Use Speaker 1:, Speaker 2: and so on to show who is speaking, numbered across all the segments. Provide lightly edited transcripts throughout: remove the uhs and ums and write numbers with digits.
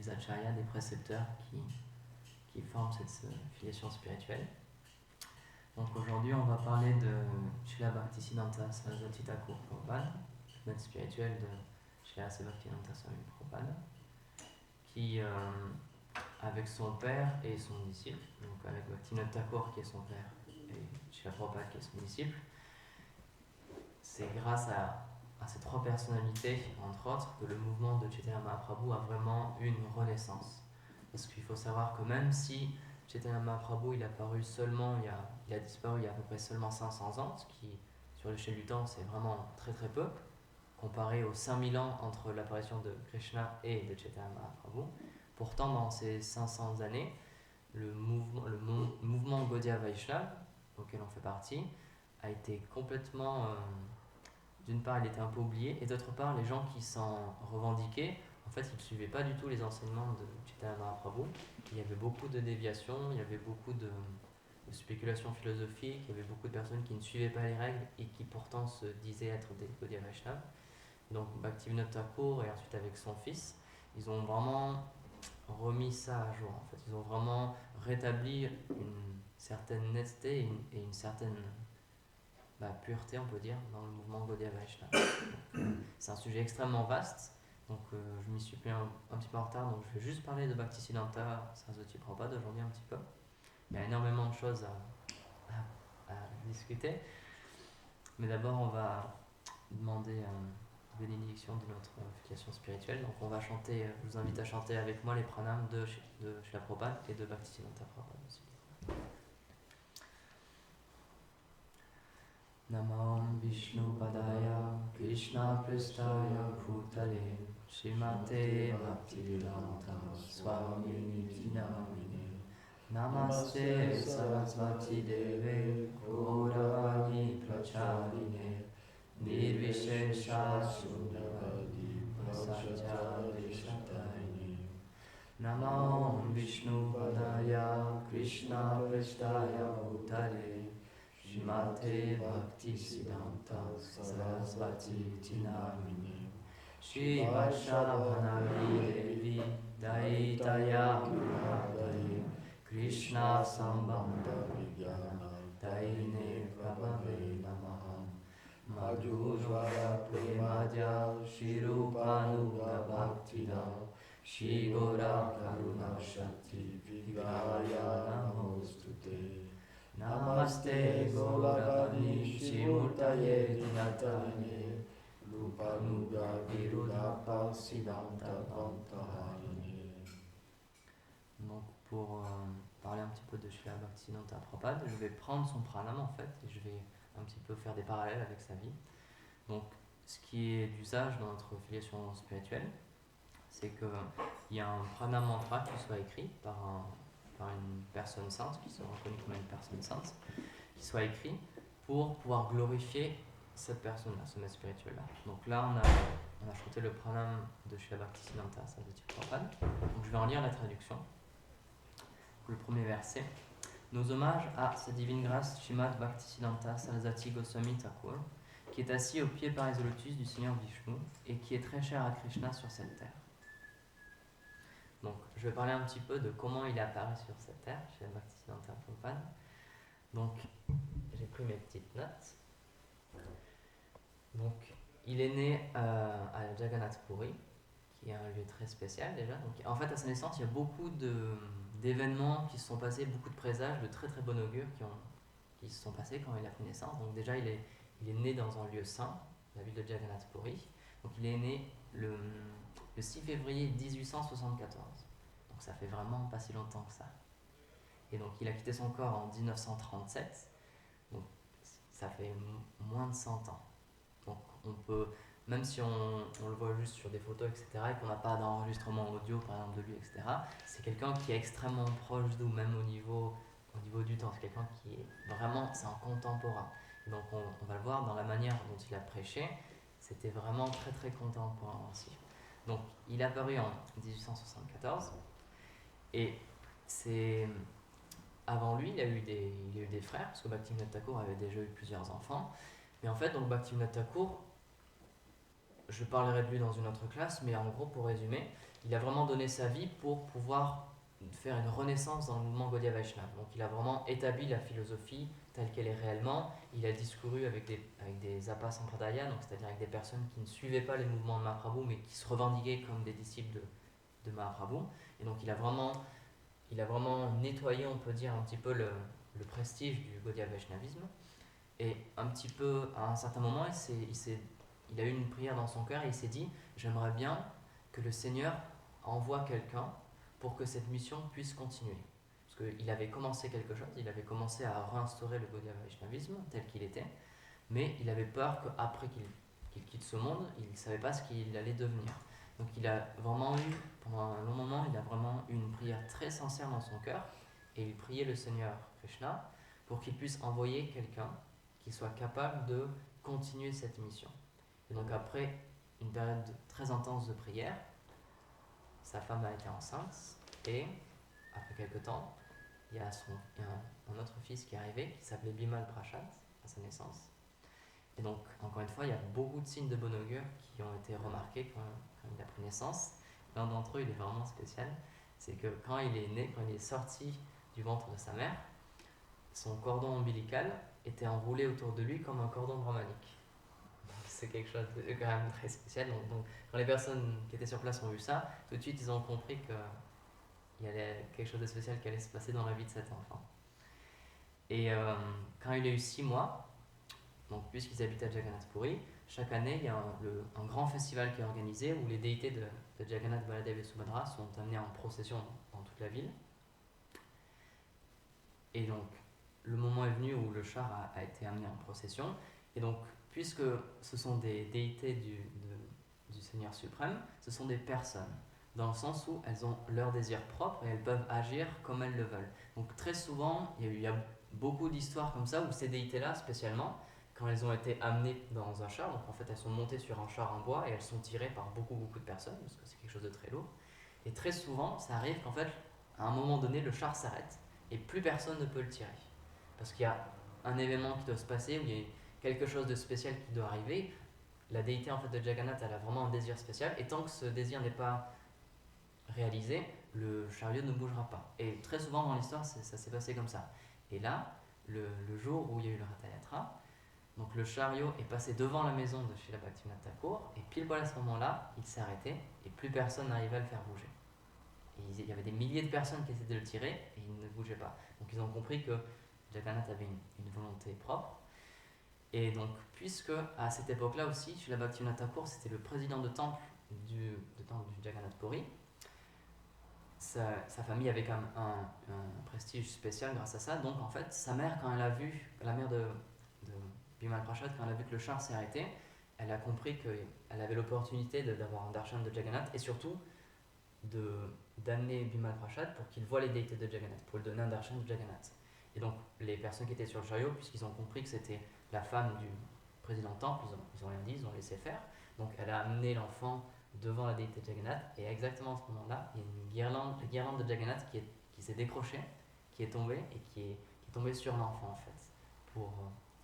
Speaker 1: des acharyas, des précepteurs qui forment cette filiation spirituelle. Donc aujourd'hui, on va parler de Srila Bhaktisiddhanta Saraswati Thakur Prabhupada, maître spirituel de Srila Bhaktivedanta Swami Prabhupada, qui, avec son père et son disciple, donc avec Bhaktivinoda Thakur qui est son père et Srila Prabhupada qui est son disciple, c'est grâce à ces trois personnalités, entre autres, que le mouvement de Chaitanya Mahaprabhu a vraiment eu une renaissance. Parce qu'il faut savoir que même si Chaitanya Mahaprabhu il a disparu il y a à peu près seulement 500 ans, ce qui, sur l'échelle du temps, c'est vraiment très très peu, comparé aux 5000 ans entre l'apparition de Krishna et de Chaitanya Mahaprabhu. Pourtant, dans ces 500 années, le mouvement Gaudiya Vaishnava, auquel on fait partie, a été complètement... d'une part, il était un peu oublié, et d'autre part, les gens qui s'en revendiquaient, en fait, ils ne suivaient pas du tout les enseignements de Chaitanya Mahaprabhu. Il y avait beaucoup de déviations, il y avait beaucoup de spéculations philosophiques, il y avait beaucoup de personnes qui ne suivaient pas les règles et qui pourtant se disaient être des Gaudiya Vaishnava. Donc Bhaktivinoda Thakur et ensuite avec son fils, ils ont vraiment remis ça à jour. En fait, ils ont vraiment rétabli une certaine netteté et une certaine pureté, on peut dire, dans le mouvement Gaudiya Vaishnava. C'est un sujet extrêmement vaste, donc je m'y suis pris un petit peu en retard, donc je vais juste parler de Bhaktisiddhanta Saraswati Prabhupada aujourd'hui un petit peu. Il y a énormément de choses à discuter, mais d'abord on va demander une bénédiction de notre filiation spirituelle. Donc on va chanter, je vous invite à chanter avec moi les pranams de Srila Prabhupada et de Bhaktisiddhanta Prabhupada aussi. Namam Vishnu Padaya Krishna Prestaya Bhutale Srimate Bhaktivedanta Swami Namine Namaste Sarasvati Deve Gauravani Pracharine Nirvishesha Shunyavadi Prasajari Shataini Namam Vishnu Padaya Krishna Prestaya Bhutale Srimate Bhaktisiddhanta Sarasvati Namine Shri Vaishnavanavi Devi Daitaya Pradaya Krishna Sambandha Vijnana Daine Prabhave Namaha Madhurvara Premadya Shri Rupanuga Bhaktida Shri Gora Karuna Shakti Vigaya Namostute Namaste Gauravani Shrimurtaye Dinatane Rupanuga Virudhapa Siddhanta Vantaharine. Donc pour parler un petit peu de Srila Bhaktisiddhanta Prabhupada, je vais prendre son pranam en fait et je vais un petit peu faire des parallèles avec sa vie. Donc ce qui est d'usage dans notre filiation spirituelle, c'est qu'il y a un pranam mantra qui soit écrit par une personne sainte, qui soit reconnue comme une personne sainte, qui soit écrit pour pouvoir glorifier cette personne-là, ce maître spirituel-là. Donc là, on a chanté le pranam de Srila Bhaktisiddhanta Saraswati Prabhupada. Donc je vais en lire la traduction. Le premier verset. Nos hommages à sa divine grâce Srimad Bhaktisiddhanta Saraswati Goswami Thakur, qui est assis au pied par les lotus du Seigneur Vishnu et qui est très cher à Krishna sur cette terre. Donc, je vais parler un petit peu de comment il est apparu sur cette terre, chez Bhaktisiddhanta Prabhupada. Donc, j'ai pris mes petites notes. Donc, il est né à Jagannath Puri, qui est un lieu très spécial déjà. Donc, en fait, à sa naissance, il y a beaucoup d'événements qui se sont passés, beaucoup de présages de très très bon augure qui se sont passés quand il a pris naissance. Donc, déjà, il est né dans un lieu saint, la ville de Jagannath Puri. Donc, il est né le 6 février 1874. Donc ça fait vraiment pas si longtemps que ça. Et donc il a quitté son corps en 1937. Donc ça fait moins de 100 ans. Donc on peut, même si on le voit juste sur des photos, etc., et qu'on n'a pas d'enregistrement audio par exemple de lui, etc., c'est quelqu'un qui est extrêmement proche de nous, même au niveau du temps. C'est quelqu'un qui est vraiment, c'est un contemporain. Et donc on va le voir dans la manière dont il a prêché, c'était vraiment très très contemporain aussi. Donc, il est apparu en 1874 et avant lui, il a eu des frères, parce que Bhaktivinoda Thakur avait déjà eu plusieurs enfants. Mais en fait, donc Bhaktivinoda Thakur, je parlerai de lui dans une autre classe, mais en gros, pour résumer, il a vraiment donné sa vie pour pouvoir faire une renaissance dans le mouvement Gaudiya Vaishnava. Donc il a vraiment établi la philosophie telle qu'elle est réellement. Il a discouru avec des Apa Sampradaya, donc c'est-à-dire avec des personnes qui ne suivaient pas les mouvements de Mahaprabhu, mais qui se revendiquaient comme des disciples de Mahaprabhu. Et donc il a vraiment nettoyé, on peut dire, un petit peu le prestige du Gaudiya Vaishnavisme. Et un petit peu, à un certain moment, il a eu une prière dans son cœur et il s'est dit, j'aimerais bien que le Seigneur envoie quelqu'un pour que cette mission puisse continuer. Parce qu'il avait commencé quelque chose, il avait commencé à réinstaurer le Gaudiya Vaishnavisme tel qu'il était, mais il avait peur qu'après qu'il quitte ce monde, il ne savait pas ce qu'il allait devenir. Donc il a vraiment eu, pendant un long moment, il a vraiment eu une prière très sincère dans son cœur, et il priait le Seigneur Krishna pour qu'il puisse envoyer quelqu'un qui soit capable de continuer cette mission. Et donc après une période très intense de prière, sa femme a été enceinte, et après quelques temps, il y a un autre fils qui est arrivé, qui s'appelait Bimal Prashad, à sa naissance. Et donc, encore une fois, il y a beaucoup de signes de bon augure qui ont été remarqués quand il a pris naissance. L'un d'entre eux, il est vraiment spécial, c'est que quand il est né, quand il est sorti du ventre de sa mère, son cordon ombilical était enroulé autour de lui comme un cordon brahmanique. C'est quelque chose de quand même très spécial. Donc, quand les personnes qui étaient sur place ont vu ça, tout de suite ils ont compris qu'il y avait quelque chose de spécial qui allait se passer dans la vie de cet enfant. Et quand il a eu 6 mois, donc puisqu'ils habitent à Jagannath Puri, chaque année il y a un grand festival qui est organisé où les déités de Jagannath, Baladev et Subhadra sont amenés en procession dans toute la ville. Et donc le moment est venu où le char a été amené en procession. Et donc, puisque ce sont des déités du Seigneur suprême, ce sont des personnes, dans le sens où elles ont leur désir propre et elles peuvent agir comme elles le veulent. Donc très souvent, il y a beaucoup d'histoires comme ça où ces déités-là, spécialement, quand elles ont été amenées dans un char, donc en fait elles sont montées sur un char en bois et elles sont tirées par beaucoup de personnes, parce que c'est quelque chose de très lourd. Et très souvent, ça arrive qu'en fait, à un moment donné, le char s'arrête et plus personne ne peut le tirer. Parce qu'il y a un événement qui doit se passer, où il y a quelque chose de spécial qui doit arriver. La déité en fait de Jagannath, elle a vraiment un désir spécial, et tant que ce désir n'est pas réalisé, le chariot ne bougera pas. Et très souvent dans l'histoire, ça s'est passé comme ça. Et là, le jour où il y a eu le Ratha Yatra, donc le chariot est passé devant la maison de Srila Bhaktivinoda Thakur, et pile poil à ce moment-là, il s'est arrêté, et plus personne n'arrivait à le faire bouger. Et il y avait des milliers de personnes qui essayaient de le tirer, et il ne bougeait pas. Donc ils ont compris que Jagannath avait une volonté propre. Et donc, puisque à cette époque-là aussi, Srila Bhaktivinoda Thakur, c'était le président de temple du Jagannath Puri, sa famille avait quand même un prestige spécial grâce à ça. Donc en fait, sa mère, quand elle a vu, la mère de Bimal Prashad, quand elle a vu que le char s'est arrêté, elle a compris qu'elle avait l'opportunité d'avoir un darshan de Jagannath, et surtout d'amener Bimal Prashad pour qu'il voie les déités de Jagannath, pour lui donner un darshan de Jagannath. Et donc les personnes qui étaient sur le chariot, puisqu'ils ont compris que c'était la femme du président temple, ils ont rien dit, ils ont laissé faire. Donc elle a amené l'enfant devant la déité de Jagannath, et exactement à ce moment-là, il y a une guirlande de Jagannath qui s'est décrochée, qui est tombée, et qui est tombée sur l'enfant en fait,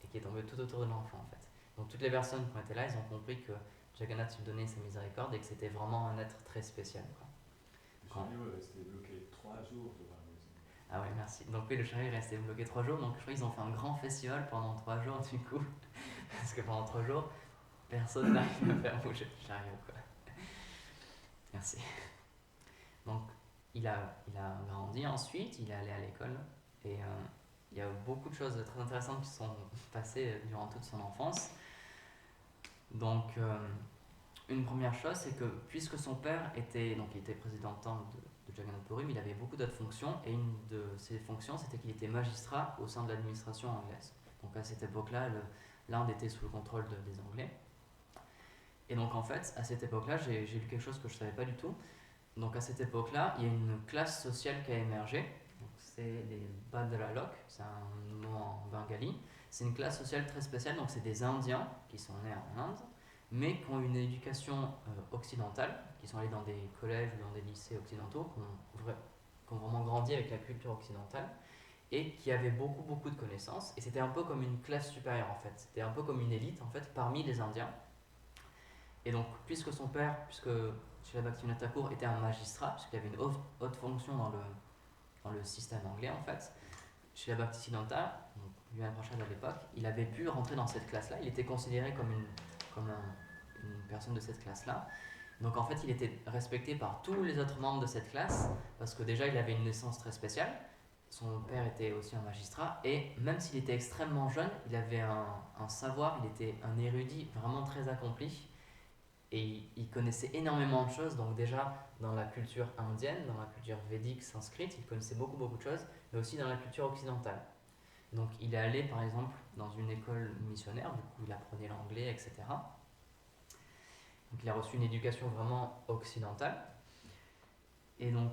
Speaker 1: et qui est tombée tout autour de l'enfant en fait. Donc toutes les personnes qui ont été là, ils ont compris que Jagannath lui donnait sa miséricorde et que c'était vraiment un être très spécial, quoi.
Speaker 2: Le chariot est resté bloqué 3 jours devant la maison.
Speaker 1: Ah ouais, merci. Donc oui, le chariot est resté bloqué 3 jours, donc je crois qu'ils ont fait un grand festival pendant 3 jours du coup, parce que pendant 3 jours, personne n'arrive à faire bouger le chariot, quoi. Merci. Donc il a grandi ensuite, il est allé à l'école, et il y a beaucoup de choses très intéressantes qui sont passées durant toute son enfance. Donc une première chose, c'est que puisque son père était président de temple de Jagannath Puri, mais il avait beaucoup d'autres fonctions, et une de ses fonctions, c'était qu'il était magistrat au sein de l'administration anglaise. Donc à cette époque-là, l'Inde était sous le contrôle des Anglais. Et donc en fait, à cette époque-là, j'ai lu quelque chose que je ne savais pas du tout. Donc à cette époque-là, il y a une classe sociale qui a émergé. Donc, c'est les Bhadralok, c'est un mot en bengali. C'est une classe sociale très spéciale, donc c'est des Indiens qui sont nés en Inde, mais qui ont une éducation occidentale, qui sont allés dans des collèges ou dans des lycées occidentaux, qui ont vraiment grandi avec la culture occidentale, et qui avaient beaucoup de connaissances. Et c'était un peu comme une classe supérieure en fait. C'était un peu comme une élite en fait parmi les Indiens. Et donc, puisque Srila Bhaktivinoda Thakur était un magistrat, parce qu'il avait une haute fonction dans le système anglais en fait. Srila Bhaktisiddhanta, donc Vimal Prashad à l'époque, il avait pu rentrer dans cette classe-là, il était considéré comme une personne de cette classe-là. Donc en fait, il était respecté par tous les autres membres de cette classe, parce que déjà, il avait une naissance très spéciale. Son père était aussi un magistrat, et même s'il était extrêmement jeune, il avait un savoir, il était un érudit vraiment très accompli, et il connaissait énormément de choses. Donc déjà, dans la culture indienne, dans la culture védique, sanskrite, il connaissait beaucoup de choses, mais aussi dans la culture occidentale. Donc il est allé par exemple dans une école missionnaire, du coup il apprenait l'anglais, etc. Donc il a reçu une éducation vraiment occidentale. Et donc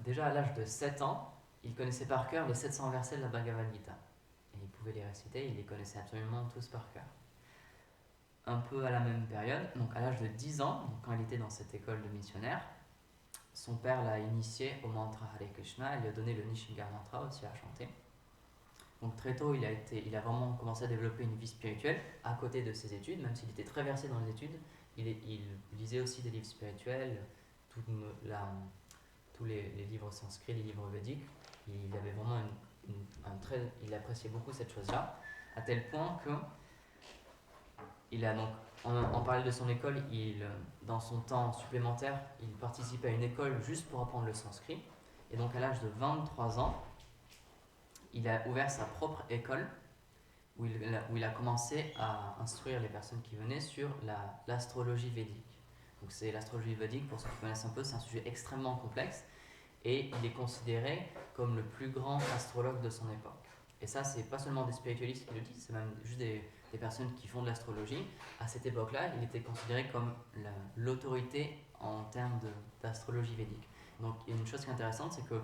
Speaker 1: déjà à l'âge de 7 ans, il connaissait par cœur les 700 versets de la Bhagavad Gita. Et il pouvait les réciter, il les connaissait absolument tous par cœur. Un peu à la même période, donc à l'âge de 10 ans, donc quand il était dans cette école de missionnaire, son père l'a initié au mantra Hare Krishna, il lui a donné le Nishinga mantra aussi à chanter. Donc très tôt, il a vraiment commencé à développer une vie spirituelle à côté de ses études, même s'il était très versé dans les études, il lisait aussi des livres spirituels, tous les livres sanskrits, les livres védiques. Il avait vraiment il appréciait beaucoup cette chose-là, à tel point que en parallèle de son école, dans son temps supplémentaire, il participait à une école juste pour apprendre le sanskrit. Et donc à l'âge de 23 ans, il a ouvert sa propre école où il a commencé à instruire les personnes qui venaient sur l'astrologie védique. Donc c'est l'astrologie védique, pour ceux qui connaissent un peu, c'est un sujet extrêmement complexe et il est considéré comme le plus grand astrologue de son époque. Et ça, c'est pas seulement des spiritualistes qui le disent, c'est même juste des personnes qui font de l'astrologie. À cette époque-là, il était considéré comme l'autorité en termes d'astrologie védique. Donc il y a une chose qui est intéressante, c'est que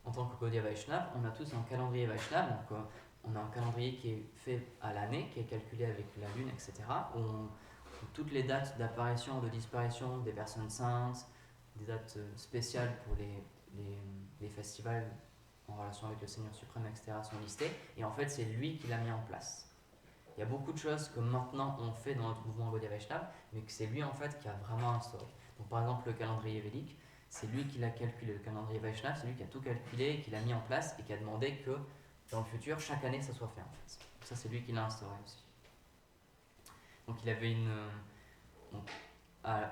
Speaker 1: en tant que Gaudiya Vaishnava, on a tous un calendrier Vaishnava, donc on a un calendrier qui est fait à l'année, qui est calculé avec la lune, etc. Où toutes les dates d'apparition ou de disparition des personnes saintes, des dates spéciales pour les festivals en relation avec le Seigneur suprême, etc. sont listées. Et en fait, c'est lui qui l'a mis en place. Il y a beaucoup de choses que maintenant on fait dans notre mouvement Gaudiya Vaishnava, mais que c'est lui en fait qui a vraiment instauré. Donc par exemple le calendrier védique, c'est lui qui l'a calculé. Le calendrier Vaishnava, c'est lui qui a tout calculé, qui l'a mis en place et qui a demandé que dans le futur, chaque année, ça soit fait en fait. Ça, c'est lui qui l'a instauré aussi. Donc il avait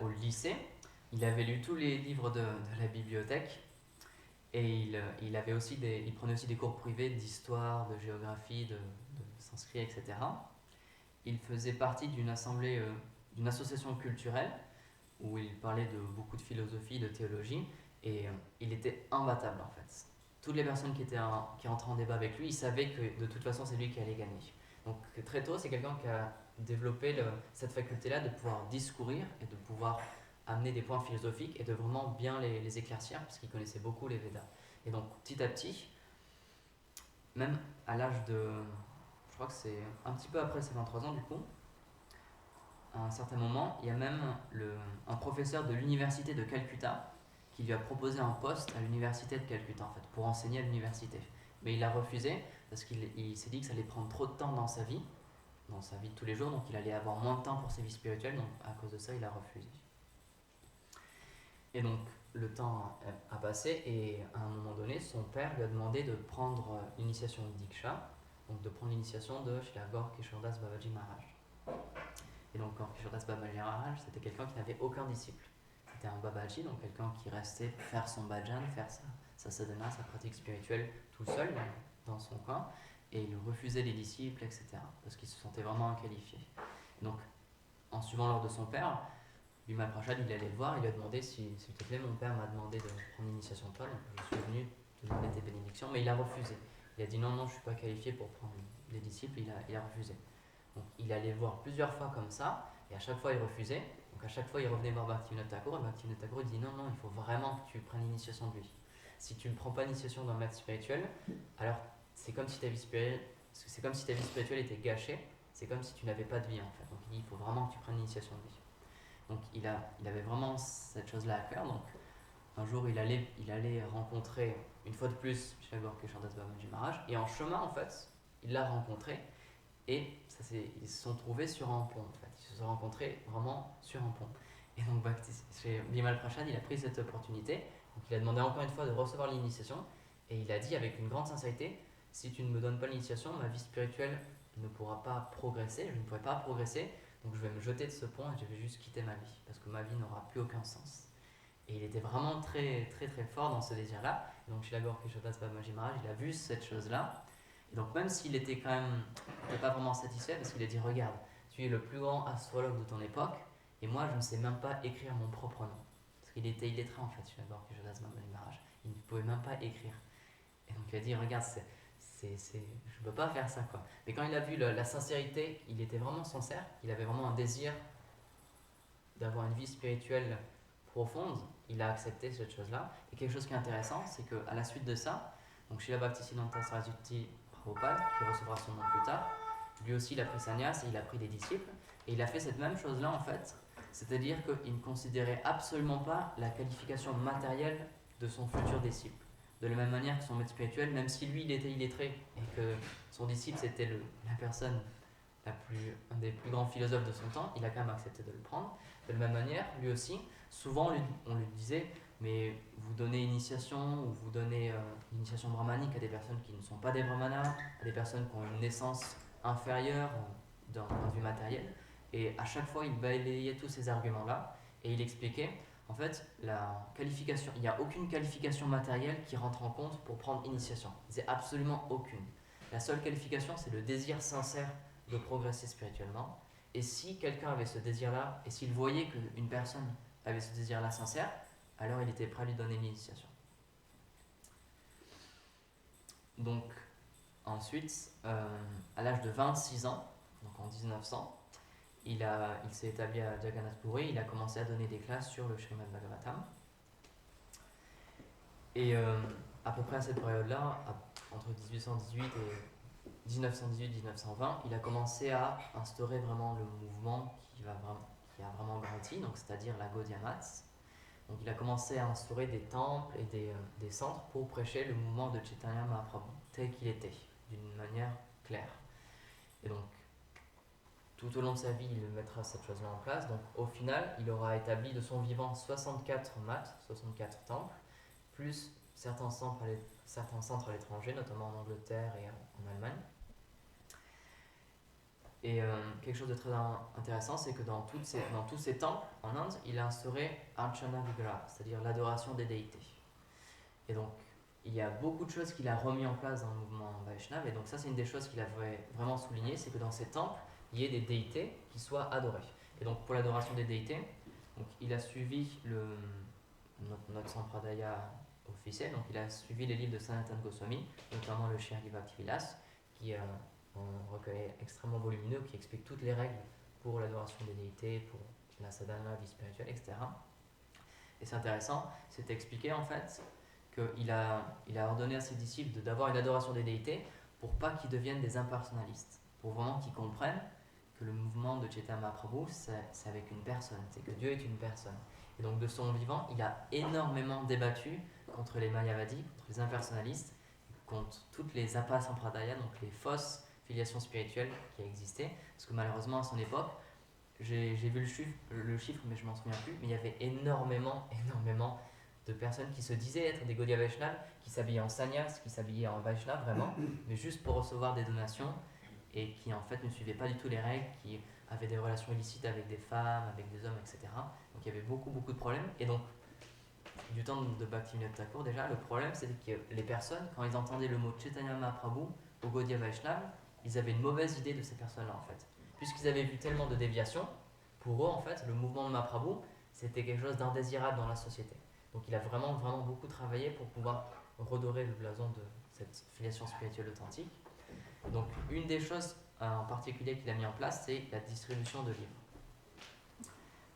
Speaker 1: au lycée, il avait lu tous les livres de la bibliothèque et il prenait aussi des cours privés d'histoire, de géographie, de sanskrit, etc. Il faisait partie d'une association culturelle où il parlait de beaucoup de philosophie, de théologie, et il était imbattable en fait. Toutes les personnes qui rentraient en débat avec lui, ils savaient que de toute façon c'est lui qui allait gagner. Donc très tôt, c'est quelqu'un qui a développé cette faculté-là de pouvoir discourir et de pouvoir amener des points philosophiques et de vraiment bien les éclaircir parce qu'il connaissait beaucoup les Védas. Et donc petit à petit, même à l'âge de, je crois que c'est un petit peu après ses 23 ans du coup, à un certain moment, il y a même un professeur de l'université de Calcutta qui lui a proposé un poste à l'université de Calcutta en fait, pour enseigner à l'université. Mais il a refusé parce qu'il s'est dit que ça allait prendre trop de temps dans sa vie de tous les jours, donc il allait avoir moins de temps pour ses vies spirituelles, donc à cause de ça, il a refusé. Et donc le temps a passé et à un moment donné, son père lui a demandé de prendre l'initiation de Diksha, donc de prendre l'initiation de Srila Gaur Kishordas Babaji Maharaj. Et donc Gaur Kishordas Babaji Maharaj, c'était quelqu'un qui n'avait aucun disciple. C'était un Babaji, donc quelqu'un qui restait faire son bhajan, faire sa sadhana, sa pratique spirituelle tout seul dans son coin, et il refusait les disciples, etc. parce qu'il se sentait vraiment inqualifié. Donc en suivant l'ordre de son père, Vimal Prashad, il allait le voir, il lui a demandé s'il te plaît, mon père m'a demandé de prendre l'initiation de toi, donc je suis venu te demander tes bénédictions, mais il a refusé. Il a dit non, je ne suis pas qualifié pour prendre des disciples, il a refusé. Donc il allait le voir plusieurs fois comme ça, et à chaque fois il refusait. Donc à chaque fois il revenait voir Bhaktivinoda Thakur, et Bhaktivinoda Thakur il dit non, il faut vraiment que tu prennes l'initiation de lui. Si tu ne prends pas l'initiation d'un maître spirituel, alors c'est comme si ta vie spirituelle était gâchée, c'est comme si tu n'avais pas de vie en fait. Donc il dit il faut vraiment que tu prennes l'initiation de lui. Donc il avait vraiment cette chose-là à cœur. Donc un jour il allait rencontrer une fois de plus Srila Gaur Kishordas Babaji Maharaj, et en chemin en fait il l'a rencontré et ils se sont trouvés sur un pont en fait. Ils se sont rencontrés vraiment sur un pont. Et donc chez Bimal Prashad, il a pris cette opportunité. Donc il a demandé encore une fois de recevoir l'initiation. Et il a dit avec une grande sincérité, si tu ne me donnes pas l'initiation, ma vie spirituelle ne pourra pas progresser, je ne pourrai pas progresser. Donc je vais me jeter de ce pont et je vais juste quitter ma vie. Parce que ma vie n'aura plus aucun sens. Et il était vraiment très très très fort dans ce désir-là. Et donc Srila Gaur Kishodas Babaji Maharaj, il a vu cette chose-là. Et donc même s'il était quand même pas vraiment satisfait, parce qu'il a dit, regarde, tu es le plus grand astrologue de ton époque, et moi je ne sais même pas écrire mon propre nom. Parce qu'il était illettré en fait, Srila Gaur Kishodas Babaji Maharaj. Il ne pouvait même pas écrire. Et donc il a dit, regarde, je ne peux pas faire ça quoi. Mais quand il a vu la sincérité, il était vraiment sincère, il avait vraiment un désir d'avoir une vie spirituelle profonde, il a accepté cette chose-là. Et quelque chose qui est intéressant, c'est qu'à la suite de ça, donc Srila Bhaktisiddhanta Saraswati Prabhupada, qui recevra son nom plus tard, lui aussi il a pris sannyas et il a pris des disciples. Et il a fait cette même chose-là en fait, c'est-à-dire qu'il ne considérait absolument pas la qualification matérielle de son futur disciple. De la même manière que son maître spirituel, même si lui il était illettré et que son disciple c'était la personne un des plus grands philosophes de son temps, il a quand même accepté de le prendre. De la même manière, lui aussi, souvent on lui disait, mais vous donnez initiation ou vous donnez initiation brahmanique à des personnes qui ne sont pas des brahmanas, à des personnes qui ont une naissance inférieure d'un point de vue matériel. Et à chaque fois, il balayait tous ces arguments-là et il expliquait, en fait, la qualification, il n'y a aucune qualification matérielle qui rentre en compte pour prendre initiation. C'est absolument aucune. La seule qualification, c'est le désir sincère de progresser spirituellement. Et si quelqu'un avait ce désir-là, et s'il voyait qu'une personne avait ce désir-là sincère, alors il était prêt à lui donner l'initiation. Donc, ensuite, à l'âge de 26 ans, donc en 1900, il s'est établi à Jagannath Puri, il a commencé à donner des classes sur le Srimad Bhagavatam. Et à peu près à cette période-là, entre 1818 et 1918-1920, il a commencé à instaurer vraiment le mouvement qui a vraiment grandi, donc c'est-à-dire la Gaudiya Math. Donc il a commencé à instaurer des temples et des centres pour prêcher le mouvement de Chaitanya Mahaprabhu tel qu'il était, d'une manière claire. Et donc, tout au long de sa vie, il mettra cette chose-là en place. Donc au final, il aura établi de son vivant 64 maths, 64 temples, plus certains centres à l'étranger, notamment en Angleterre et en Allemagne. Et quelque chose de très intéressant, c'est que dans tous ces temples en Inde, il a instauré Archana Vigraha, c'est-à-dire l'adoration des déités. Et donc, il y a beaucoup de choses qu'il a remis en place dans le mouvement Vaishnava. Et donc ça, c'est une des choses qu'il a vraiment souligné, c'est que dans ces temples, il y ait des déités qui soient adorés. Et donc, pour l'adoration des déités, donc, il a suivi notre Sampradaya officiel. Donc, il a suivi les livres de Sanatana Goswami, notamment le Srimad Bhakti-Vilas, qui un recueil extrêmement volumineux qui explique toutes les règles pour l'adoration des déités, pour la sadhana, la vie spirituelle, etc. Et c'est intéressant, c'est expliqué en fait qu'il il a ordonné à ses disciples d'avoir une adoration des déités pour pas qu'ils deviennent des impersonnalistes, pour vraiment qu'ils comprennent que le mouvement de Chaitanya Mahaprabhu, c'est avec une personne, c'est que Dieu est une personne. Et donc de son vivant, il a énormément débattu contre les Mayavadis, contre les impersonnalistes, contre toutes les Apasampradaya, donc les fausses filiation spirituelle qui a existé, parce que malheureusement à son époque, j'ai vu le chiffre, mais je m'en souviens plus, mais il y avait énormément de personnes qui se disaient être des Gaudiya Vaishnavas, qui s'habillaient en sannyas, qui s'habillaient en Vaishnava vraiment, mais juste pour recevoir des donations, et qui en fait ne suivaient pas du tout les règles, qui avaient des relations illicites avec des femmes, avec des hommes, etc. Donc il y avait beaucoup de problèmes, et donc du temps de Bhaktivinoda Thakur déjà, le problème c'était que les personnes, quand ils entendaient le mot Chaitanya Mahaprabhu au Gaudiya Vaishnava, ils avaient une mauvaise idée de ces personnes-là en fait. Puisqu'ils avaient vu tellement de déviations, pour eux en fait, le mouvement de Mahaprabhu, c'était quelque chose d'indésirable dans la société. Donc il a vraiment beaucoup travaillé pour pouvoir redorer le blason de cette filiation spirituelle authentique. Donc une des choses en particulier qu'il a mis en place, c'est la distribution de livres.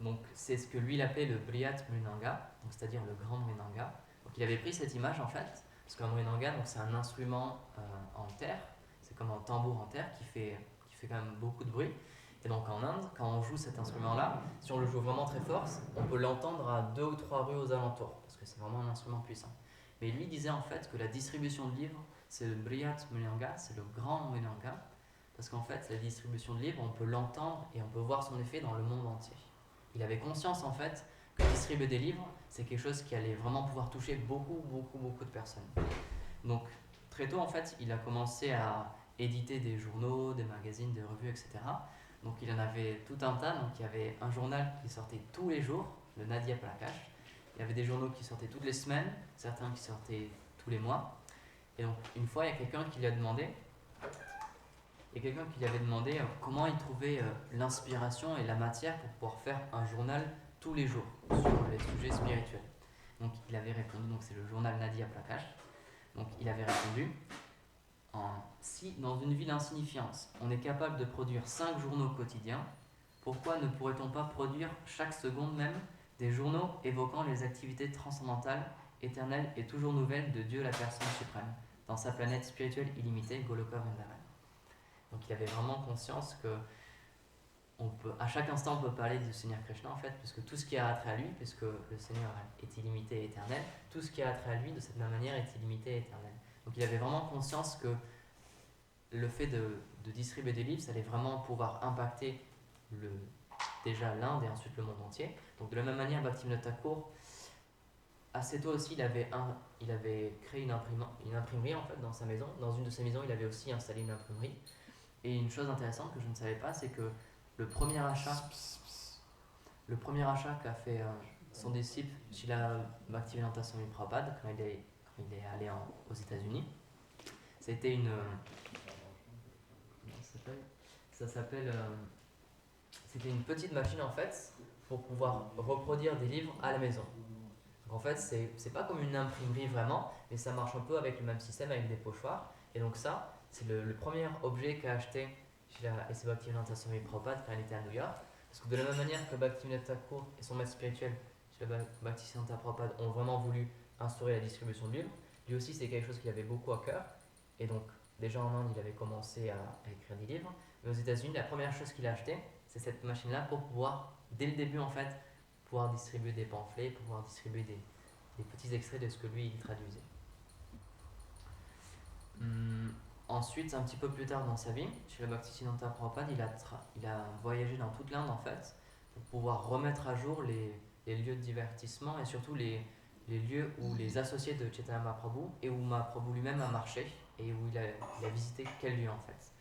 Speaker 1: Donc c'est ce que lui il appelait le Briyat Mrinanga, c'est-à-dire le grand Mrinanga. Donc il avait pris cette image en fait, parce qu'un Mrinanga, donc c'est un instrument en terre, c'est comme un tambour en terre qui fait quand même beaucoup de bruit. Et donc en Inde, quand on joue cet instrument-là, si on le joue vraiment très fort, on peut l'entendre à 2 ou 3 rues aux alentours, parce que c'est vraiment un instrument puissant. Mais lui disait en fait que la distribution de livres, c'est le Briyat Mrinanga, c'est le grand Mrinanga, parce qu'en fait, la distribution de livres, on peut l'entendre et on peut voir son effet dans le monde entier. il avait conscience en fait que distribuer des livres, c'est quelque chose qui allait vraiment pouvoir toucher beaucoup, beaucoup, beaucoup de personnes. Donc très tôt en fait, il a commencé à éditer des journaux, des magazines, des revues, etc. Donc il en avait tout un tas. Donc il y avait un journal qui sortait tous les jours, le Nadia Prakash. Il y avait des journaux qui sortaient toutes les semaines, certains qui sortaient tous les mois. Et donc une fois, il y a quelqu'un qui lui a demandé, comment il trouvait l'inspiration et la matière pour pouvoir faire un journal tous les jours sur les sujets spirituels. Donc il avait répondu, donc c'est le journal Nadia Prakash. Donc il avait répondu, si dans une ville insignifiante, on est capable de produire 5 journaux quotidiens, pourquoi ne pourrait-on pas produire chaque seconde même des journaux évoquant les activités transcendantales, éternelles et toujours nouvelles de Dieu la personne suprême, dans sa planète spirituelle illimitée, Goloka Vrindavan. Donc il avait vraiment conscience que à chaque instant on peut parler du Seigneur Krishna en fait, puisque tout ce qui a attrait à lui, puisque le Seigneur est illimité et éternel, tout ce qui a attrait à lui de cette même manière est illimité et éternel. Donc il avait vraiment conscience que le fait de distribuer des livres, ça allait vraiment pouvoir impacter déjà l'Inde et ensuite le monde entier. Donc de la même manière, Bhaktivinoda Thakur, assez tôt aussi, il avait créé une imprimerie en fait dans sa maison. Dans une de ses maisons, il avait aussi installé une imprimerie. Et une chose intéressante que je ne savais pas, c'est que le premier achat qu'a fait son disciple Srila Bhaktivedanta Swami Prabhupada quand il est allé aux États-Unis, c'était c'était une petite machine en fait pour pouvoir reproduire des livres à la maison. Donc en fait, c'est pas comme une imprimerie vraiment, mais ça marche un peu avec le même système, avec des pochoirs. Et donc ça, c'est le premier objet qu'a acheté S. Bhaktivedanta Swami Prabhupada quand il était à New York. Parce que de la même manière que Bhaktivinoda Thakur et son maître spirituel, Bhaktivedanta Prabhupada, ont vraiment voulu instaurer la distribution de livres, lui aussi c'est quelque chose qu'il avait beaucoup à cœur. Et donc déjà en Inde, il avait commencé à écrire des livres. Mais aux États-Unis, la première chose qu'il a acheté, c'est cette machine-là pour pouvoir, dès le début en fait, pouvoir distribuer des pamphlets, pouvoir distribuer des petits extraits de ce que lui il traduisait. Ensuite, un petit peu plus tard dans sa vie, chez le Bhaktisiddhanta Prabhupada, il a voyagé dans toute l'Inde en fait pour pouvoir remettre à jour les lieux de divertissement et surtout les lieux où les associés de Chaitanya Mahaprabhu et où Mahaprabhu lui-même a marché et où il a visité quel lieu en fait.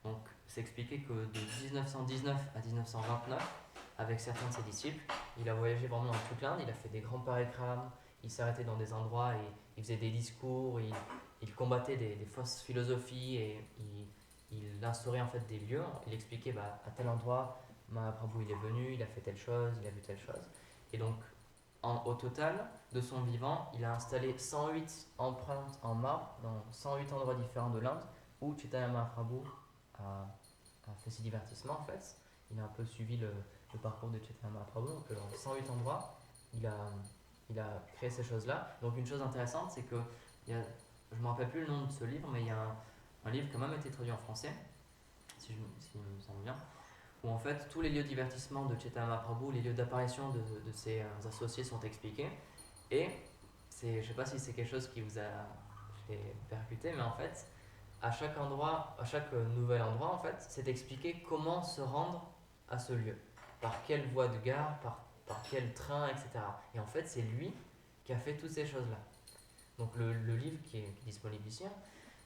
Speaker 1: Donc, c'est expliqué que de 1919 à 1929, avec certains de ses disciples, il a voyagé vraiment dans toute l'Inde, il a fait des grands parikramas, il s'arrêtait dans des endroits et il faisait des discours, il combattait des fausses philosophies et il instaurait en fait des lieux. Il expliquait à tel endroit, Mahaprabhu il est venu, il a fait telle chose, il a vu telle chose. Et donc, au total, de son vivant, il a installé 108 empreintes en marbre dans 108 endroits différents de l'Inde où Chaitanya Mahaprabhu a fait ses divertissements en fait. Il a un peu suivi le parcours de Chaitanya Mahaprabhu. Donc, dans 108 endroits, il a créé ces choses-là. Donc, une chose intéressante, c'est que je ne me rappelle plus le nom de ce livre, mais il y a un livre qui a même été traduit en français, si je me semble bien, où en fait tous les lieux de divertissement de Chaitanya Mahaprabhu, les lieux d'apparition de ses associés sont expliqués. Et je ne sais pas si c'est quelque chose qui vous a fait percuter, mais en fait, à chaque nouvel endroit, en fait, c'est expliqué comment se rendre à ce lieu, par quelle voie de gare, par quel train, etc. Et en fait, c'est lui qui a fait toutes ces choses-là. Donc le livre qui est disponible ici,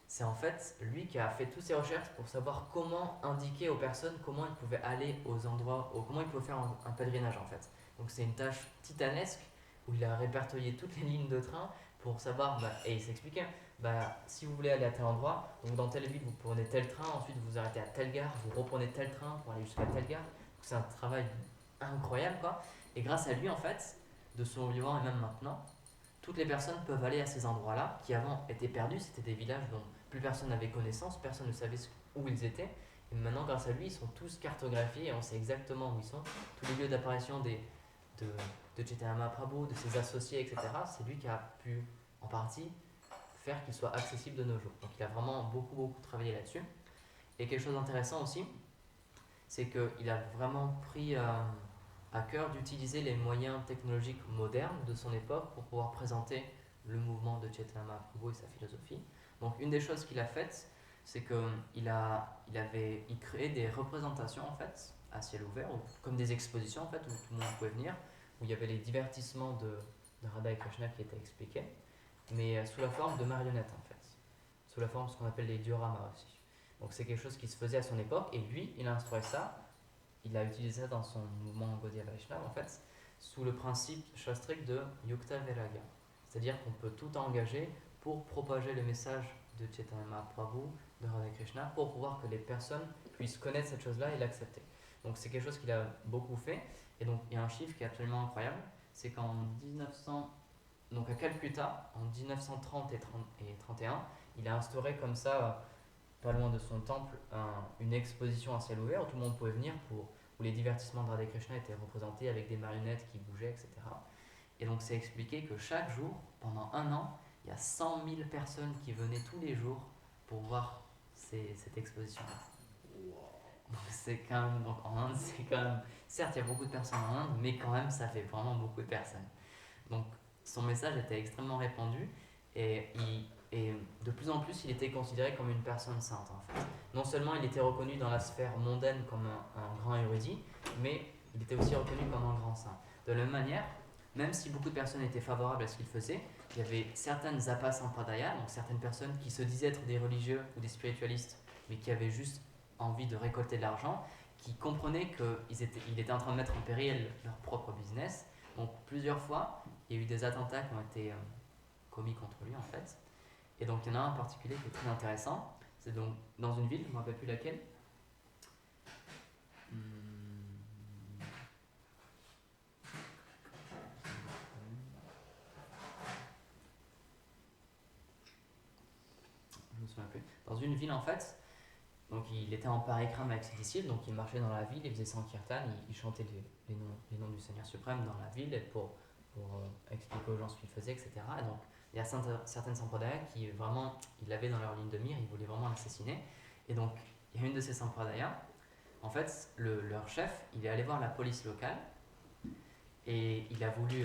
Speaker 1: c'est en fait lui qui a fait toutes ces recherches pour savoir comment indiquer aux personnes comment ils pouvaient aller aux endroits, comment ils pouvaient faire un pèlerinage en fait. Donc c'est une tâche titanesque où il a répertorié toutes les lignes de train pour savoir, et il s'expliquait, si vous voulez aller à tel endroit, donc dans telle ville vous prenez tel train, ensuite vous arrêtez à telle gare, vous reprenez tel train pour aller jusqu'à telle gare. Donc c'est un travail incroyable quoi. Et grâce à lui en fait, de son vivant et même maintenant, toutes les personnes peuvent aller à ces endroits-là qui avant étaient perdus, c'était des villages dont plus personne n'avait connaissance, personne ne savait où ils étaient. Et maintenant, grâce à lui, ils sont tous cartographiés et on sait exactement où ils sont. Tous les lieux d'apparition de Chaitanya Mahaprabhu, de ses associés, etc. C'est lui qui a pu, en partie, faire qu'ils soient accessibles de nos jours. Donc il a vraiment beaucoup, beaucoup travaillé là-dessus. Et quelque chose d'intéressant aussi, c'est qu'il a vraiment pris à cœur d'utiliser les moyens technologiques modernes de son époque pour pouvoir présenter le mouvement de Chaitanya Mahaprabhu et sa philosophie. Donc une des choses qu'il a faites, c'est qu'il créait des représentations en fait à ciel ouvert, comme des expositions en fait, où tout le monde pouvait venir, où il y avait les divertissements de Radha et Krishna qui étaient expliqués, mais sous la forme de marionnettes en fait, sous la forme de ce qu'on appelle les dioramas aussi. Donc c'est quelque chose qui se faisait à son époque, et lui, il a instauré ça, il a utilisé ça dans son mouvement Gaudiya Vaishnava en fait, sous le principe shastrique de Yukta Vairagya. C'est-à-dire qu'on peut tout engager pour propager le message de Chaitanya Mahaprabhu, de Radha Krishna, pour pouvoir que les personnes puissent connaître cette chose-là et l'accepter. Donc c'est quelque chose qu'il a beaucoup fait. Et donc il y a un chiffre qui est absolument incroyable, c'est qu'en 1900, donc à Calcutta, en 1930 et 31, il a instauré comme ça, pas loin de son temple, une exposition à ciel ouvert où tout le monde pouvait venir où les divertissements de Radha Krishna étaient représentés avec des marionnettes qui bougeaient, etc. Et donc c'est expliqué que chaque jour, pendant un an, il y a 100 000 personnes qui venaient tous les jours pour voir cette exposition-là. Donc c'est quand même, donc en Inde, c'est quand même, certes il y a beaucoup de personnes en Inde, mais quand même ça fait vraiment beaucoup de personnes. Donc son message était extrêmement répandu et de plus en plus il était considéré comme une personne sainte en fait. Non seulement il était reconnu dans la sphère mondaine comme un grand érudit, mais il était aussi reconnu comme un grand saint. De la même manière, même si beaucoup de personnes étaient favorables à ce qu'il faisait, il y avait certaines apasampradaya, donc certaines personnes qui se disaient être des religieux ou des spiritualistes, mais qui avaient juste envie de récolter de l'argent, qui comprenaient qu'il était en train de mettre en péril leur propre business. Donc plusieurs fois, il y a eu des attentats qui ont été commis contre lui en fait. Et donc il y en a un en particulier qui est très intéressant. C'est donc dans une ville, je ne me rappelle plus laquelle. Je me souviens plus. Dans une ville en fait, donc il était en parikrama avec ses disciples, donc il marchait dans la ville, il faisait sankirtan, il chantait les noms du Seigneur suprême dans la ville pour expliquer aux gens ce qu'il faisait, etc. Et donc il y a certaines sampradayas qui vraiment, ils l'avaient dans leur ligne de mire, ils voulaient vraiment l'assassiner. Et donc il y a une de ces sampradayas, en fait leur chef, il est allé voir la police locale et il a voulu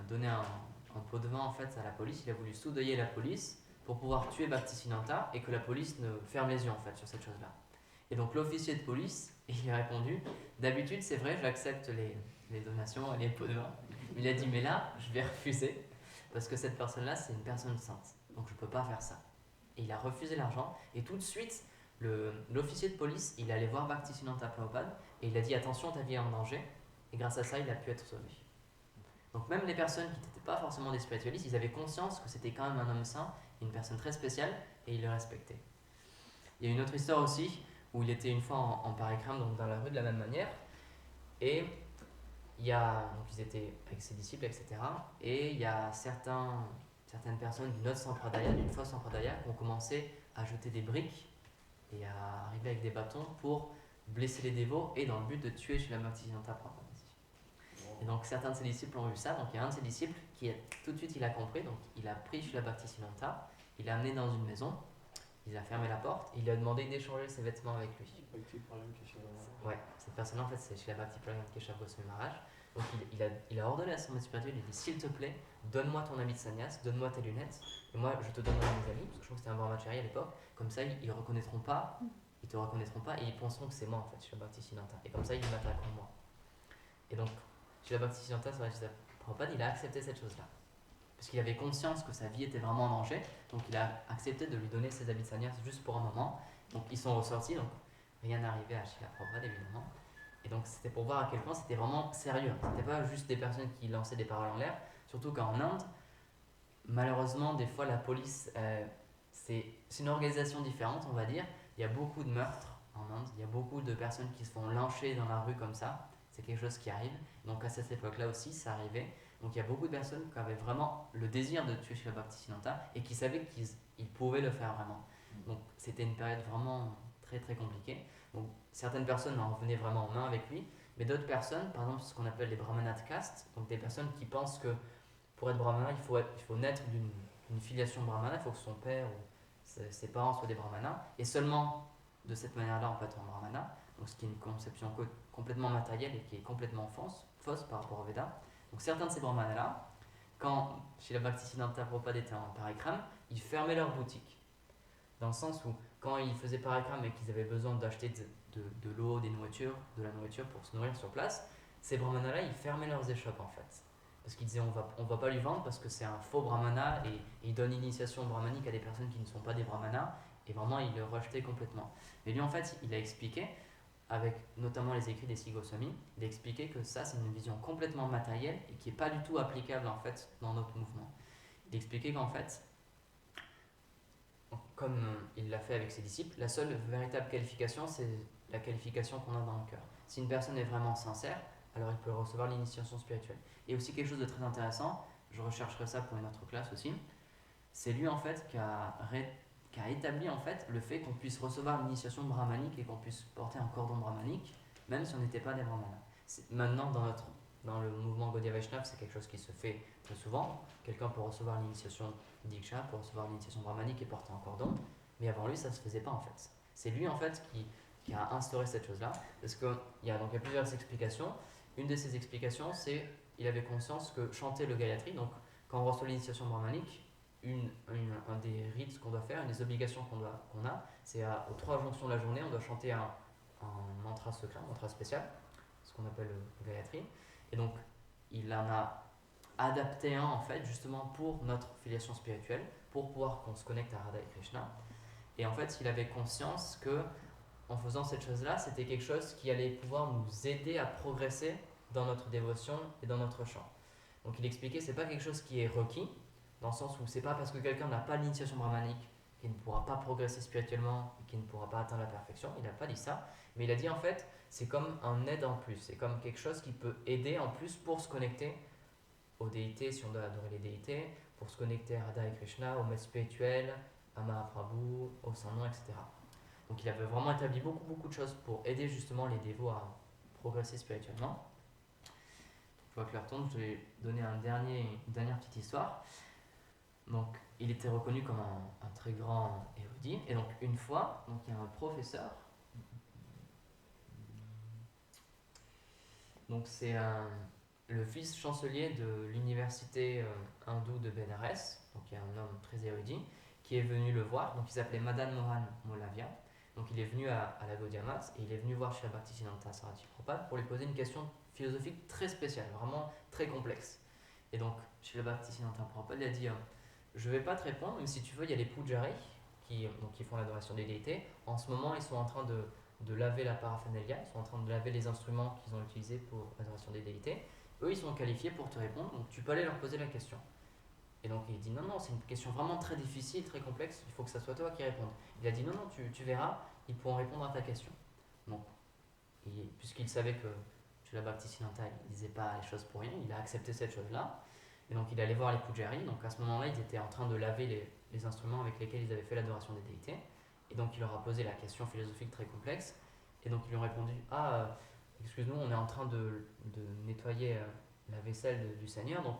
Speaker 1: donner un pot de vin en fait à la police, il a voulu soudoyer la police pour pouvoir tuer Bhaktisiddhanta et que la police ne ferme les yeux en fait sur cette chose-là. Et donc l'officier de police, il a répondu, d'habitude c'est vrai, j'accepte les donations et les pots de vin. Il a dit mais là, je vais refuser parce que cette personne-là c'est une personne sainte, donc je ne peux pas faire ça. Et il a refusé l'argent et tout de suite, l'officier de police, il allait voir Bhaktisiddhanta Prabhupada et il a dit attention, ta vie est en danger, et grâce à ça il a pu être sauvé. Donc même les personnes qui n'étaient pas forcément des spiritualistes, ils avaient conscience que c'était quand même un homme saint, une personne très spéciale, et ils le respectaient. Il y a une autre histoire aussi, où il était une fois en parikrama, donc dans la rue de la même manière, et donc ils étaient avec ses disciples, etc. Et il y a certaines personnes d'une autre sampradaya, d'une fausse sampradaya, qui ont commencé à jeter des briques et à arriver avec des bâtons pour blesser les dévots, et dans le but de tuer Srila Bhaktisiddhanta Prabhupada. Et donc certains de ses disciples ont vu ça, donc il y a un de ses disciples qui tout de suite il a compris, donc il a pris Srila Bhaktisiddhanta, il l'a amené dans une maison, il a fermé la porte, il lui a demandé d'échanger ses vêtements avec lui. Ouais, cette personne en fait c'est Srila Bhakti Prahlad Keshav Goswami Maharaj. Donc il a ordonné à son maître spirituel, il a dit s'il te plaît, donne-moi ton habit de sannyas, donne-moi tes lunettes, et moi je te donnerai mes habits, parce que je crois que c'était un brahmachari à l'époque, comme ça ils reconnaîtront pas, ils te reconnaîtront pas et ils penseront que c'est moi en fait, Srila Bhaktisiddhanta, et comme ça ils m'attaqueront moi. Et donc Srila Bhaktisiddhanta Prabhupada, il a accepté cette chose-là. Parce qu'il avait conscience que sa vie était vraiment en danger, donc il a accepté de lui donner ses habits de sannyas juste pour un moment. Donc ils sont ressortis, donc rien n'est arrivé à Srila Prabhupada évidemment. Et donc c'était pour voir à quel point c'était vraiment sérieux. C'était pas juste des personnes qui lançaient des paroles en l'air, surtout qu'en Inde, malheureusement, des fois la police, c'est une organisation différente, on va dire. Il y a beaucoup de meurtres en Inde, il y a beaucoup de personnes qui se font lyncher dans la rue comme ça. C'est quelque chose qui arrive. Donc à cette époque-là aussi, ça arrivait. Donc il y a beaucoup de personnes qui avaient vraiment le désir de tuer Srila Bhaktisiddhanta et qui savaient qu'ils pouvaient le faire vraiment. Donc c'était une période vraiment très très compliquée. Donc certaines personnes en venaient vraiment en main avec lui, mais d'autres personnes, par exemple ce qu'on appelle les brahmanas de caste, donc des personnes qui pensent que pour être brahmana, il faut naître d'une filiation brahmana, il faut que son père ou ses parents soient des brahmanas, et seulement de cette manière-là on peut être un brahmana. Donc ce qui est une conception complètement matérielle et qui est complètement fausse par rapport au Veda. Donc certains de ces brahmanas-là, quand Srila Bhaktisiddhanta Prabhupada était en parikrama, ils fermaient leur boutique. Dans le sens où, quand ils faisaient parikram et qu'ils avaient besoin d'acheter de l'eau, de la nourriture pour se nourrir sur place, ces brahmanas-là, ils fermaient leurs échoppes en fait. Parce qu'ils disaient on va pas lui vendre parce que c'est un faux brahmana et il donne l'initiation brahmanique à des personnes qui ne sont pas des brahmanas et vraiment il le rejetait complètement. Mais lui en fait, il a expliqué, avec notamment les écrits des Sri Goswami, il a expliqué que ça c'est une vision complètement matérielle et qui n'est pas du tout applicable en fait dans notre mouvement. Il expliquait qu'en fait, comme il l'a fait avec ses disciples, la seule véritable qualification, c'est la qualification qu'on a dans le cœur. Si une personne est vraiment sincère, alors il peut recevoir l'initiation spirituelle. Et aussi quelque chose de très intéressant, je rechercherai ça pour une autre classe aussi, c'est lui en fait qui a établi en fait le fait qu'on puisse recevoir l'initiation brahmanique et qu'on puisse porter un cordon brahmanique, même si on n'était pas des brahmanas. Maintenant, dans le mouvement Gaudiya Vaishnava, c'est quelque chose qui se fait très souvent. Quelqu'un peut recevoir l'initiation Diksha, peut recevoir l'initiation brahmanique et porter un cordon, mais avant lui, ça ne se faisait pas en fait. C'est lui en fait qui a instauré cette chose-là, parce qu'il y a plusieurs explications. Une de ces explications, c'est qu'il avait conscience que chanter le Gayatri, donc quand on reçoit l'initiation brahmanique, un des rites qu'on doit faire, une des obligations qu'on a, c'est aux 3 jonctions de la journée, on doit chanter un mantra secret, un mantra spécial, ce qu'on appelle le Gayatri. Et donc, il en a adapté un en fait, justement pour notre filiation spirituelle, pour pouvoir qu'on se connecte à Radha et Krishna. Et en fait, il avait conscience que en faisant cette chose-là, c'était quelque chose qui allait pouvoir nous aider à progresser dans notre dévotion et dans notre chant. Donc il expliquait, c'est pas quelque chose qui est requis, dans le sens où c'est pas parce que quelqu'un n'a pas l'initiation brahmanique qu'il ne pourra pas progresser spirituellement et qu'il ne pourra pas atteindre la perfection. Il n'a pas dit ça, mais il a dit en fait, c'est comme un aide en plus, c'est comme quelque chose qui peut aider en plus pour se connecter aux déités, si on doit adorer les déités, pour se connecter à Radha et Krishna, au maître spirituel, à Mahaprabhu, au Saint-Nom, etc. Donc il avait vraiment établi beaucoup de choses pour aider justement les dévots à progresser spirituellement. Je vois que l'heure tourne, je vais donner une dernière petite histoire. Donc il était reconnu comme un très grand érudit, et donc une fois, donc, il y a un professeur, donc c'est le vice-chancelier de l'université hindoue de Bénarès, donc il y a un homme très érudit, qui est venu le voir, donc il s'appelait Madan Mohan Molavia. Donc il est venu à la Gaudiya Math et il est venu voir Srila Bhaktisiddhanta Saraswati Prabhupada pour lui poser une question philosophique très spéciale, vraiment très complexe. Et donc Srila Bhaktisiddhanta Prabhupada lui a dit je ne vais pas te répondre, mais si tu veux, il y a les pujaris qui font l'adoration des déités. En ce moment, ils sont en train de laver la paraphernalia, ils sont en train de laver les instruments qu'ils ont utilisés pour l'adoration des déités. Eux, ils sont qualifiés pour te répondre, donc tu peux aller leur poser la question. Et donc il dit non, c'est une question vraiment très difficile, très complexe, il faut que ça soit toi qui réponde. Il a dit non, tu verras, ils pourront répondre à ta question. Donc, puisqu'il savait que Srila Bhaktisiddhanta il disait pas les choses pour rien, il a accepté cette chose-là. Et donc il allait voir les pujaris, donc à ce moment-là ils étaient en train de laver les instruments avec lesquels ils avaient fait l'adoration des déités. Et donc il leur a posé la question philosophique très complexe. Et donc ils lui ont répondu excuse-nous, on est en train de nettoyer la vaisselle du Seigneur, donc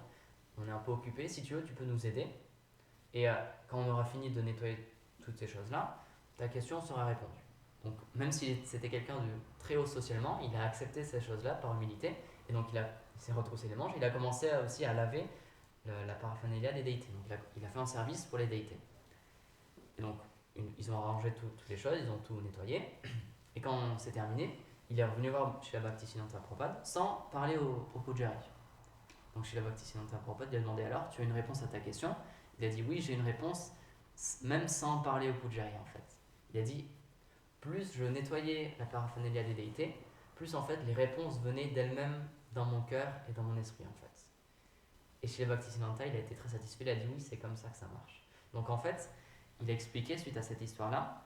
Speaker 1: on est un peu occupé, si tu veux, tu peux nous aider. Et quand on aura fini de nettoyer toutes ces choses-là, ta question sera répondue. Donc, même si c'était quelqu'un de très haut socialement, il a accepté ces choses-là par humilité. Et donc, il s'est retroussé les manches. Il a commencé aussi à laver la paraphernalia des déités. Donc, il a fait un service pour les déités. Et donc, ils ont arrangé toutes les choses, ils ont tout nettoyé. Et quand c'est terminé, il est revenu voir Srila Bhaktisiddhanta Prabhupada sans parler au pujari. Donc Srila Bhaktisiddhanta Prabhupada lui a demandé alors, tu as une réponse à ta question? Il a dit oui, j'ai une réponse, même sans parler au pujari en fait. Il a dit, plus je nettoyais la paraphernalia des déités, plus en fait les réponses venaient d'elles-mêmes dans mon cœur et dans mon esprit en fait. Et Srila Bhaktisiddhanta, il a été très satisfait, il a dit oui, c'est comme ça que ça marche. Donc en fait, il a expliqué suite à cette histoire-là,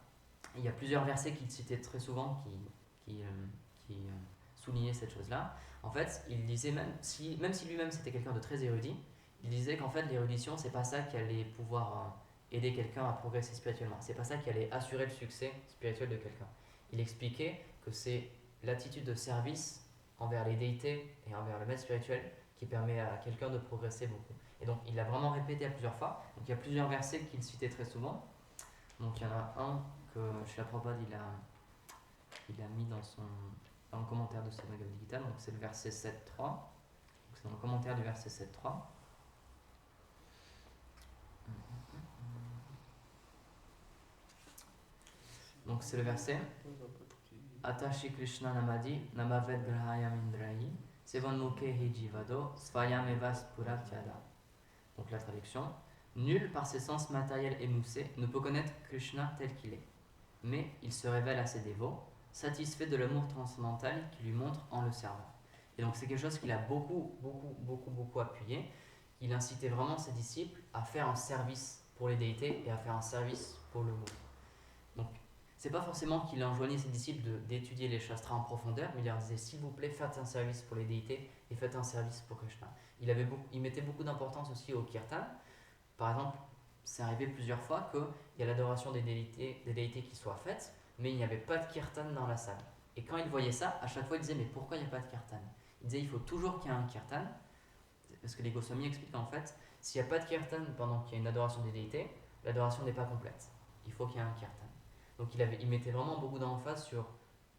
Speaker 1: il y a plusieurs versets qu'il citait très souvent qui soulignaient cette chose-là. En fait, il disait même si lui-même c'était quelqu'un de très érudit, il disait qu'en fait l'érudition c'est pas ça qui allait pouvoir aider quelqu'un à progresser spirituellement. C'est pas ça qui allait assurer le succès spirituel de quelqu'un. Il expliquait que c'est l'attitude de service envers les déités et envers le maître spirituel qui permet à quelqu'un de progresser beaucoup. Et donc il l'a vraiment répété à plusieurs fois. Donc il y a plusieurs versets qu'il citait très souvent. Donc il y en a un que Srila Prabhupada il a mis dans le commentaire de Srimad Bhagavad Gita, donc c'est le verset 7.3. Donc c'est dans le commentaire du verset 7.3. Donc c'est le verset Atashi Krishna Namadi Namavet Grahayam Indrahi Sevonmukhe Hijivado Svayamevas Puratyada. Donc la traduction: nul par ses sens matériels émoussés ne peut connaître Krishna tel qu'il est, mais il se révèle à ses dévots, satisfait de l'amour transcendantal qu'il lui montre en le servant. Et donc c'est quelque chose qu'il a beaucoup appuyé. Il incitait vraiment ses disciples à faire un service pour les déités et à faire un service pour le monde. Donc c'est pas forcément qu'il enjoignait ses disciples d'étudier les shastras en profondeur, mais il leur disait s'il vous plaît faites un service pour les déités et faites un service pour Krishna. Il mettait beaucoup d'importance aussi au kirtan. Par exemple, c'est arrivé plusieurs fois qu'il y a l'adoration des déités qui soit faite, mais il n'y avait pas de kirtan dans la salle. Et quand il voyait ça, à chaque fois il disait mais pourquoi il n'y a pas de kirtan? Il disait il faut toujours qu'il y ait un kirtan, parce que les Goswamis expliquent en fait, s'il n'y a pas de kirtan pendant qu'il y a une adoration des déités, l'adoration n'est pas complète. Il faut qu'il y ait un kirtan. Donc il mettait vraiment beaucoup d'emphase sur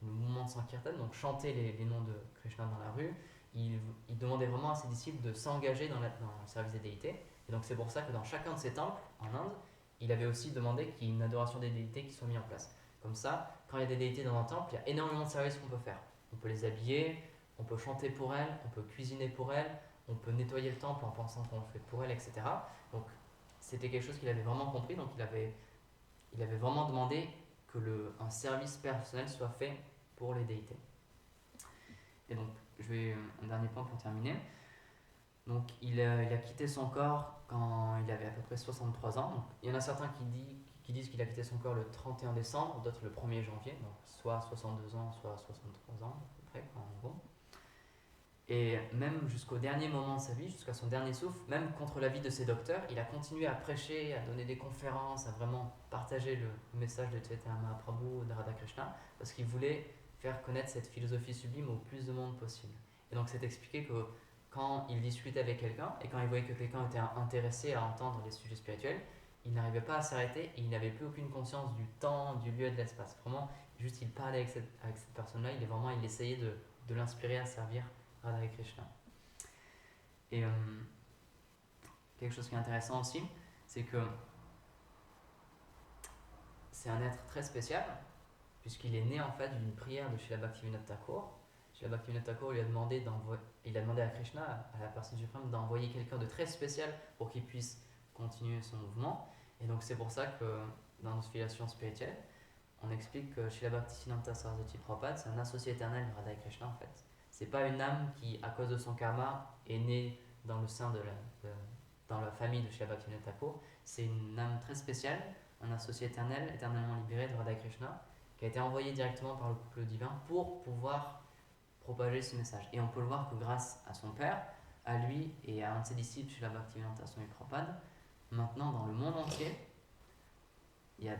Speaker 1: le mouvement de Sankirtan, donc chanter les noms de Krishna dans la rue. Il demandait vraiment à ses disciples de s'engager dans le service des déités. Et donc c'est pour ça que dans chacun de ses temples en Inde, il avait aussi demandé qu'il y ait une adoration des déités qui soit mise en place. Comme ça, quand il y a des déités dans un temple, il y a énormément de services qu'on peut faire. On peut les habiller, on peut chanter pour elles, on peut cuisiner pour elles, on peut nettoyer le temple en pensant qu'on le fait pour elles, etc. Donc c'était quelque chose qu'il avait vraiment compris, donc il avait vraiment demandé que un service personnel soit fait pour les déités. Et donc, je vais un dernier point pour terminer. Donc, il a quitté son corps quand il avait à peu près 63 ans. Donc, il y en a certains qui disent qu'il a quitté son corps le 31 décembre, d'autres le 1er janvier, donc soit 62 ans, soit 63 ans à peu près, en gros. Et même jusqu'au dernier moment de sa vie, jusqu'à son dernier souffle, même contre l'avis de ses docteurs, il a continué à prêcher, à donner des conférences, à vraiment partager le message de Chaitanya Mahaprabhu, de Radha Krishna, parce qu'il voulait faire connaître cette philosophie sublime au plus de monde possible. Et donc c'est expliqué que quand il discutait avec quelqu'un, et quand il voyait que quelqu'un était intéressé à entendre les sujets spirituels, il n'arrivait pas à s'arrêter et il n'avait plus aucune conscience du temps, du lieu et de l'espace. Vraiment, juste il parlait avec cette personne-là, il essayait de l'inspirer à servir Radha Krishna. Et quelque chose qui est intéressant aussi, c'est que c'est un être très spécial, puisqu'il est né en fait d'une prière de Srila Bhaktivinoda Thakur. Srila Bhaktivinoda Thakur lui a demandé à Krishna, à la personne suprême, d'envoyer quelqu'un de très spécial pour qu'il puisse continuer son mouvement. Et donc c'est pour ça que dans notre filiation spirituelle, on explique que Srila Bhaktisiddhanta Saraswati Prabhupada, c'est un associé éternel de Radha Krishna en fait. C'est pas une âme qui, à cause de son karma, est née dans le sein dans la famille de Srila Bhaktivinoda Thakur. C'est une âme très spéciale, un associé éternel, éternellement libéré de Radha Krishna, qui a été envoyé directement par le couple divin pour pouvoir propager ce message. Et on peut le voir que grâce à son père, à lui et à un de ses disciples, Srila Bhaktivinoda Swami Prabhupada, maintenant dans le monde entier,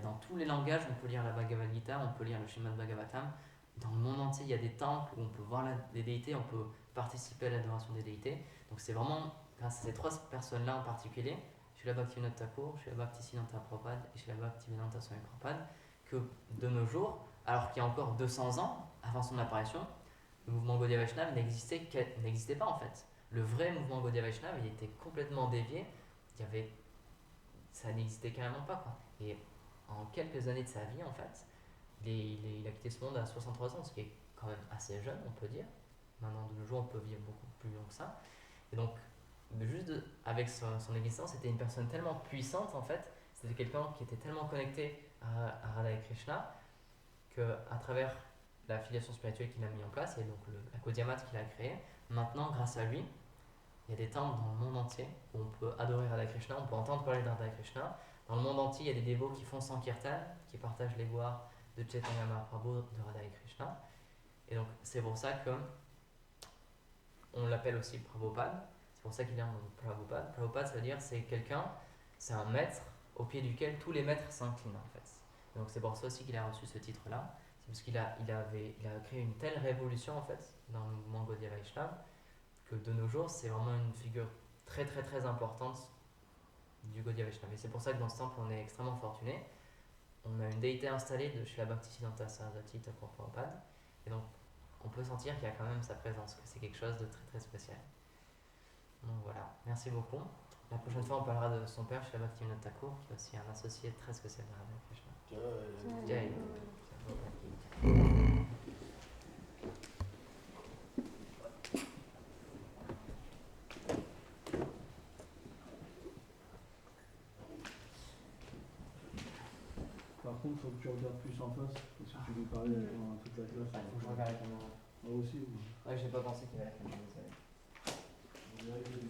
Speaker 1: dans tous les langages, on peut lire la Bhagavad Gita, on peut lire le Srimad Bhagavatam. Dans le monde entier, il y a des temples où on peut voir des déités, on peut participer à l'adoration des déités. Donc c'est vraiment grâce à ces trois personnes-là en particulier, Srila Bhaktivinoda Thakur, Srila Bhaktisiddhanta Prabhupada et Srila Bhaktivedanta Swami Prabhupada, que de nos jours, alors qu'il y a encore 200 ans avant son apparition, le mouvement Gaudiya Vaishnava n'existait pas en fait. Le vrai mouvement Gaudiya Vaishnava, il était complètement dévié. Ça n'existait carrément pas, quoi. Et en quelques années de sa vie, en fait, il a quitté ce monde à 63 ans, ce qui est quand même assez jeune, on peut dire. Maintenant, de nos jours, on peut vivre beaucoup plus long que ça. Et donc, avec son existence, c'était une personne tellement puissante, en fait. C'était quelqu'un qui était tellement connecté à Radha et Krishna qu'à travers la filiation spirituelle qu'il a mis en place, et donc la Gaudiya Math qu'il a créée, maintenant, grâce à lui, il y a des temples dans le monde entier où on peut adorer Radha Krishna, on peut entendre parler de Radha Krishna. Dans le monde entier, il y a des dévots qui font Sankirtan, qui partagent les gloires de Chaitanya Mahaprabhu, de Radha Krishna. Et donc, c'est pour ça que on l'appelle aussi Prabhupada. C'est pour ça qu'il est un Prabhupada. Prabhupada, ça veut dire c'est un maître au pied duquel tous les maîtres s'inclinent en fait. Et donc c'est pour ça aussi qu'il a reçu ce titre-là. C'est parce qu'il a créé une telle révolution en fait dans le mouvement Gaudiya Vaishnava que de nos jours c'est vraiment une figure très très très importante du Gaudiya Vaishnava. Et c'est pour ça que dans ce temple on est extrêmement fortuné. On a une déité installée de Srila Bhaktisiddhanta Saraswati Thakur Prabhupada. Et donc on peut sentir qu'il y a quand même sa présence, que c'est quelque chose de très très spécial. Donc voilà, merci beaucoup. La prochaine fois, on parlera de son père, Srila Bhaktivinoda Thakur, qui est aussi un associé très spécial de Radha Krishna. Jai.
Speaker 3: Par contre, il faut que tu regardes plus en face, parce que tu veux parler devant toute la classe.
Speaker 1: Ouais, faut que je regarde la caméra.
Speaker 3: Moi aussi.
Speaker 1: Ouais, j'ai pas pensé qu'il y avait la caméra, désolé.
Speaker 3: On dirait que